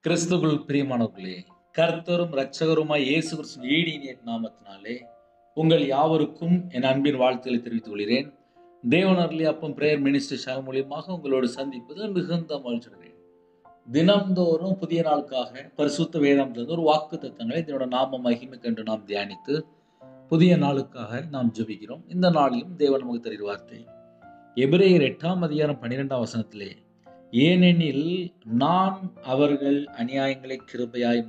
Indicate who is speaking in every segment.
Speaker 1: கிறிஸ்துவுக்குள் பிரியமானவர்களே, கர்த்தரும் இரட்சகருமாய் இயேசு கிறிஸ்துவின் ஈடிய நாமத்தினாலே உங்கள் யாவருக்கும் என் அன்பின் வாழ்த்துக்களை தெரிவித்துக் கொள்கிறேன். தேவன் அருளிய அப்பம் பிரேயர் மினிஸ்ட்ரி சேனல் மூலியமாக உங்களோடு சந்திப்பது மிகுந்த மகிழ்ச்சியடைகிறேன். தினம்தோறும் புதிய நாளுக்காக பரிசுத்த வேதாகமத்திலிருந்து ஒரு வாக்குத்தத்தங்களை இதனோட நாம மகிமைக்கென்று நாம் தியானித்து புதிய நாளுக்காக நாம் ஜெபிக்கிறோம். இந்த நாளிலும் தேவன் நமக்கு தருகிற வார்த்தை எபிரேயர் 8ஆம் அதிகாரம் 12ஆம் வசனத்திலே, ஏனெனில் நான் அவர்கள் அநியாயங்களை கிருபையாய்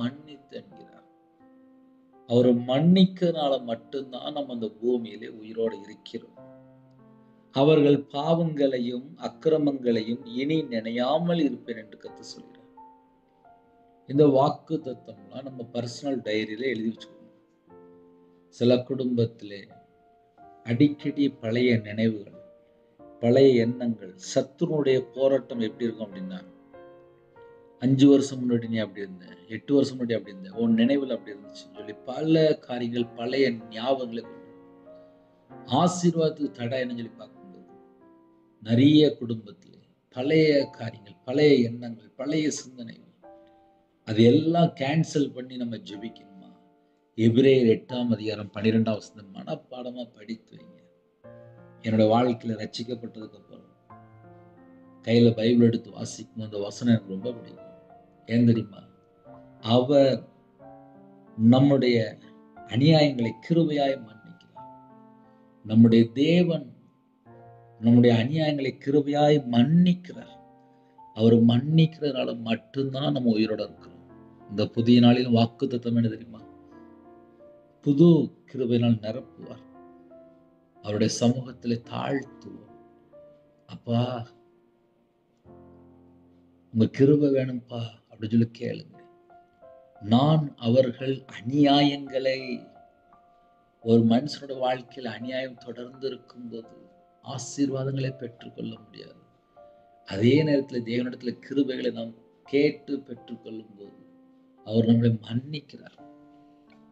Speaker 1: மன்னித்து என்கிறார். அவர் மன்னிக்கிறதுனால மட்டும்தான் நம்ம அந்த பூமியிலே உயிரோடு இருக்கிறோம். அவர்கள் பாவங்களையும் அக்கிரமங்களையும் இனி நினையாமல் இருப்பேன் என்று கர்த்தர் சொல்கிறார். இந்த வாக்கு தத்தம்லாம் நம்ம பர்சனல் டைரியில எழுதி வச்சுக்கணும். சில குடும்பத்திலே அடிக்கடி பழைய நினைவுகள், பழைய எண்ணங்கள், சத்துருடைய போராட்டம் எப்படி இருக்கும் அப்படின்னா, 5 வருஷம் முன்னாடி நீ அப்படி இருந்த, 8 வருஷம் முன்னாடி அப்படி இருந்த, உன் நினைவில் அப்படி இருந்துச்சுன்னு சொல்லி பல காரியங்கள், பழைய ஞாபகங்களை கொண்டு ஆசீர்வாதத்துக்கு தடை என்ன சொல்லி பார்க்கும்போது நிறைய குடும்பத்திலே பழைய காரியங்கள், பழைய எண்ணங்கள், பழைய சிந்தனைகள், அது எல்லாம் கேன்சல் பண்ணி நம்ம ஜெபிக்கணுமா? எபிரேயர் 8ஆம் அதிகாரம் 12ஆம் வசனம் மனப்பாடமா படித்து வைங்க. என்னோட வாழ்க்கையில ரட்சிக்கப்பட்டதுக்கு அப்புறம் கையில பைபிள் எடுத்து வாசிக்கும் அந்த வசனம் எனக்கு ரொம்ப பிடிக்கும். ஏன் தெரியுமா? அவர் நம்முடைய அநியாயங்களை கிருபையாய் மன்னிக்கிறார். நம்முடைய தேவன் நம்முடைய அநியாயங்களை கிருபையாய் மன்னிக்கிறார். அவர் மன்னிக்கிறதுனால மட்டும்தான் நம்ம உயிரோட இருக்கிறோம். இந்த புதிய நாளில் வாக்குத்தத்தம் என்ன தெரியுமா? புது கிருபையினால் நிரப்புவார். அவருடைய சமூகத்திலே தாழ்த்துவோம். அப்பா, உங்க கிருபை வேணும்பா அப்படின்னு சொல்லி கேளுங்க. நான் அவர்கள் அநியாயங்களை, ஒரு மனுஷனோட வாழ்க்கையில் அநியாயம் தொடர்ந்து இருக்கும்போது ஆசீர்வாதங்களை பெற்றுக்கொள்ள முடியாது. அதே நேரத்தில் தேவனிடத்துல கிருபைகளை நாம் கேட்டு பெற்றுக்கொள்ளும் போது அவர் நம்மளை மன்னிக்கிறார்.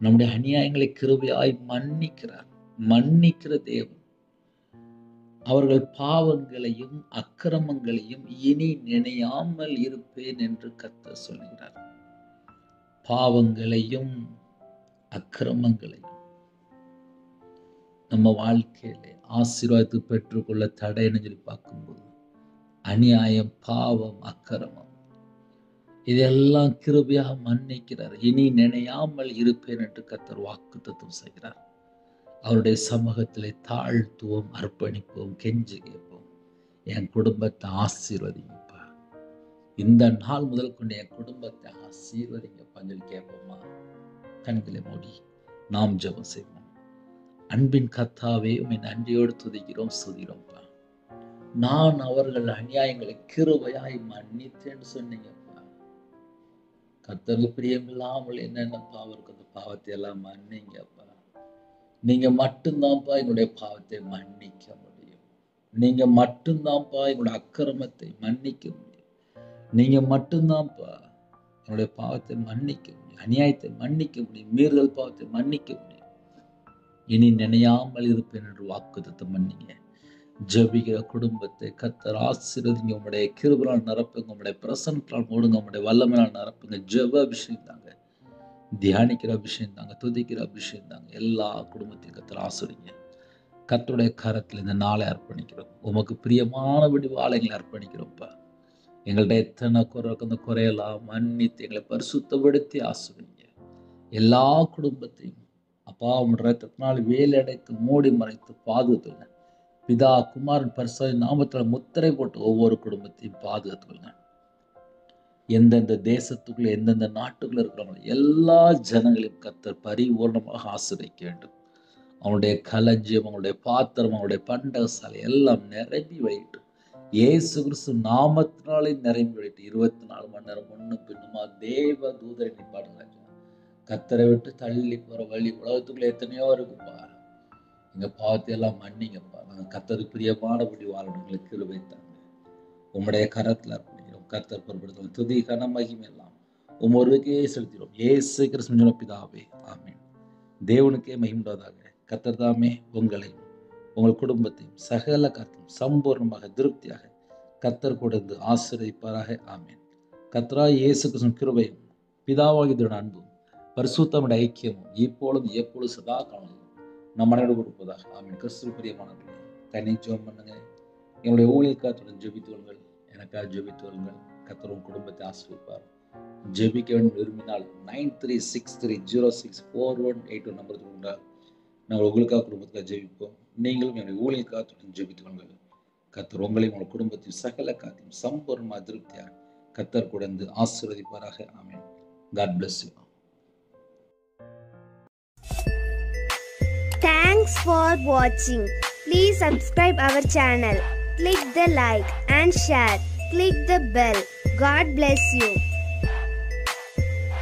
Speaker 1: நம்முடைய அநியாயங்களை கிருபையாய் மன்னிக்கிறார். மன்னிக்கிற தேவன். அவர்கள் பாவங்களையும் அக்கிரமங்களையும் இனி நினையாமல் இருப்பேன் என்று கர்த்தர் சொல்கிறார். பாவங்களையும் அக்கிரமங்களையும் நம்ம வாழ்க்கையில ஆசீர்வாதத்தை பெற்றுக்கொள்ள தடைன்னு சொல்லி பார்க்கும்போது அநியாயம், பாவம், அக்கிரமம் இதெல்லாம் கிருபையாக மன்னிக்கிறார். இனி நினையாமல் இருப்பேன் என்று கர்த்தர் வாக்குத்தத்தம் செய்கிறார். அவருடைய சமூகத்திலே தாழ்த்துவோம், அர்ப்பணிப்போம், கெஞ்சி கேட்போம். என் குடும்பத்தை ஆசீர்வதிங்கப்பா, இந்த நாள் முதல் கொண்டு என் குடும்பத்தை ஆசீர்வதிங்கப்பான்னு சொல்லி கேட்போமா? கண்களை மூடி நாம் ஜெபம் செய்வோம். அன்பின் கர்த்தாவே, உம்மை நன்றியோடு துதிக்கிறோம், ஸ்துதிக்கிறோம்ப்பா. நான் அவர்கள் அநியாயங்களை கிருபையாய் மன்னித்தேன்னு சொன்னீங்கப்பா. கர்த்தருக்கு பிரியமில்லாமல் என்னென்ன பாவம் இருக்கு, அந்த பாவத்தை எல்லாம் மன்னிங்கப்பா. நீங்க மட்டும்தான்ப்பா என்னுடைய பாவத்தை மன்னிக்க முடியும். நீங்க மட்டும்தான்ப்பா என்னுடைய அக்கிரமத்தை மன்னிக்க முடியும். நீங்க மட்டும்தான்ப்பா என்னுடைய பாவத்தை மன்னிக்க முடியும், அநியாயத்தை மன்னிக்க முடியும், மீறுதல் பாவத்தை மன்னிக்க முடியும். இனி நினையாமல் இருப்பேன் என்று வாக்குத்தத்தம் பண்ணீங்க. ஜெபிக்கிற குடும்பத்தை கர்த்தர் ஆசீர்வதிங்க. உங்களுடைய கிருபையால் நிரப்புங்க, உங்களுடைய பிரசன்னத்தால் மூடுங்க, உங்களுடைய வல்லமையால் நிரப்புங்க. ஜெப அபிஷேகம் தாங்க, தியானிக்கிற அபிஷேகம் தாங்க, துதிக்கிற அபிஷேகம் தாங்க. எல்லா குடும்பத்தையும் கர்த்தர் ஆசீர்வதிங்க. கர்த்தருடைய கரத்தில் இந்த நாளை அர்ப்பணிக்கிறோம். உமக்கு பிரியமானபடி வாழைகளை அர்ப்பணிக்கிறோம்ப்பா. எங்கள்கிட்ட எத்தனை குறை இருக்கு, அந்த குறையெல்லாம் மன்னித்து எங்களை பரிசுத்தப்படுத்தி ஆசீர்வதிங்க. எல்லா குடும்பத்தையும் அப்பா உங்களுடைய ரத்தத்தினால் வேலடைத்து மூடி மறைத்து பாதுகாத்துங்க. பிதா, குமாரன், பரிசுத்த நாமத்தில் முத்திரை போட்டு ஒவ்வொரு குடும்பத்தையும் பாதுகாத்துக்கொள்ளுங்க. எந்தெந்த தேசத்துக்குள்ள, எந்தெந்த நாட்டுக்குள்ள இருக்கிறவங்க எல்லா ஜனங்களையும் கர்த்தர் பரிபூர்ணமாக ஆசீர்வதிக்க வேண்டும். அவனுடைய களஞ்சியம், அவனுடைய பாத்திரம், அவனுடைய பண்டக சாலை எல்லாம் நிரம்பி வழியட்டும். இயேசு கிறிஸ்து நாமத்தினாலே நிரம்பி வழியட்டும். 24 மணி நேரம் முன்னும் பின்னுமா தேவ தூதரை நிப்பாடுங்க. கர்த்தரை விட்டு தள்ளி போற வழி உலகத்துக்குள்ள எத்தனையோ இருக்குப்பா. எங்க பாவத்தை எல்லாம் மன்னிங்கப்பா. நாங்கள் கர்த்தருக்கு பிரியமானபடி வாழணும். கிருபை தாங்க. உம்முடைய கரத்தில் அர்ப்பணிக்கிறோம். கர்த்தர் பொறுப்படுத்தும் துதி கன மகிமை எல்லாம் ஒருவருக்கே செலுத்திடும். இயேசு கிறிஸ்துவின் பிதாவே, ஆமென். தேவனுக்கே மகிமையுண்டாவதாக. கர்த்தர் தாமே உங்களையும் உங்கள் குடும்பத்தையும் சகல காத்தும் சம்பூர்ணமாக திருப்தியாக கர்த்தர் கொடுத்து ஆசீர்வதிப்பாராக. ஆமென். கர்த்தராகிய இயேசு கிறிஸ்துவின் கிருபையும் பிதாவாகிய அன்பும் பரிசுத்தமுடைய ஐக்கியமும் இப்பொழுதும் எப்பொழுது சதா காலம் நம் அனைவரோடு கொடுப்பதாக. ஆமென். கிறிஸ்துவுக்குள் பிரியமானவர்களே, தனி ஜெபம் பண்ணுங்க. என்னுடைய ஊழியக்காரத்துடன் ஜெபித்து வருங்கள். எனக்காக ஜெபித்து வருங்கள். கர்த்தர் உங்கள் குடும்பத்தை ஆசீர்வதிப்பார். ஜெபிக்க வேண்டும் விரும்பினால் 9363064181 நம்பர் கொடுங்கள். நாங்கள் உங்களுக்காக குடும்பத்துக்காக ஜெபிப்போம். நீங்களும் என்னுடைய ஊழியக்காரத்துடன் ஜெபித்து கொள்ளுங்கள். கர்த்தர் உங்களையும் உங்கள் குடும்பத்தையும் சகல காத்தையும் சம்பூர்ணமாக திருப்தியாக கர்த்தர் கொடுத்து ஆசீர்வதிப்பாராக. ஆமென். God bless you.
Speaker 2: Thanks for watching. Please subscribe our channel. Click the like and share. Click the bell. God bless you.